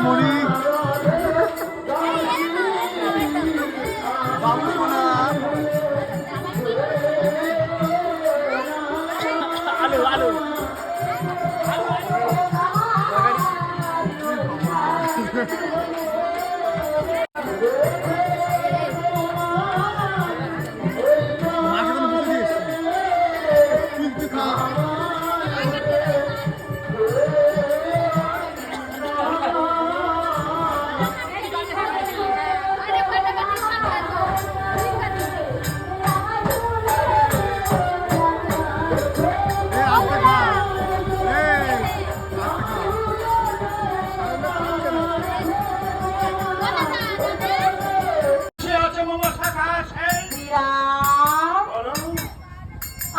মনি বাবু সোনা আলু আলু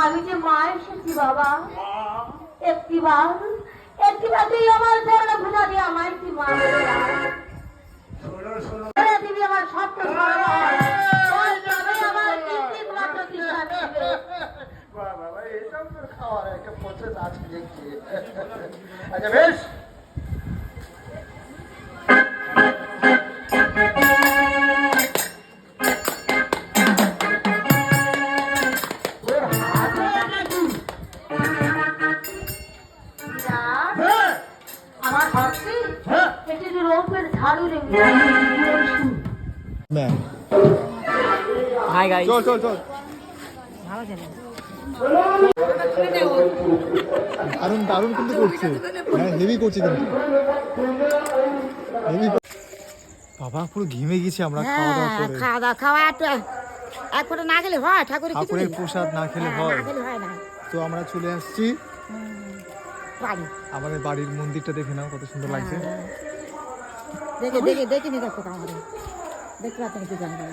আমি যে মা এসেছি বাবা, একটিবার তুই আমার চরণে ভুজা দিয়ে আমায় কি মা দিবি আমার স্বপ্ন আমার কিঞ্চিত মাত্র তৃষ্ণা মিটবে। বাবা এটাও তোর খাওয়ার একটা প্রসেস আছে দেখছি। আচ্ছা বেশ আমার ভাবছি একটি রৌপের ঝাড়ু রেখে হাই গাইস চল চল চল ভালো জানি দারুণ দারুণ কিন্তু করছে হ্যাঁ হেভি করছে কিন্তু হেভি বাবা পুরো ঘেমে গেছি আমরা খাওয়া দাওয়া করে খাওয়া এক ফোঁটা না গেলে হয় ঠাকুরের ঠাকুরের প্রসাদ না খেলে হয় হয় না তো আমরা চলে আসছি বাড়ি আমাদের বাড়ির মন্দিরটা দেখে নাও কত সুন্দর লাগছে দেখে দেখে দেখে নি দেখো আমাদের দেখতে পাচ্ছেন কি জানবে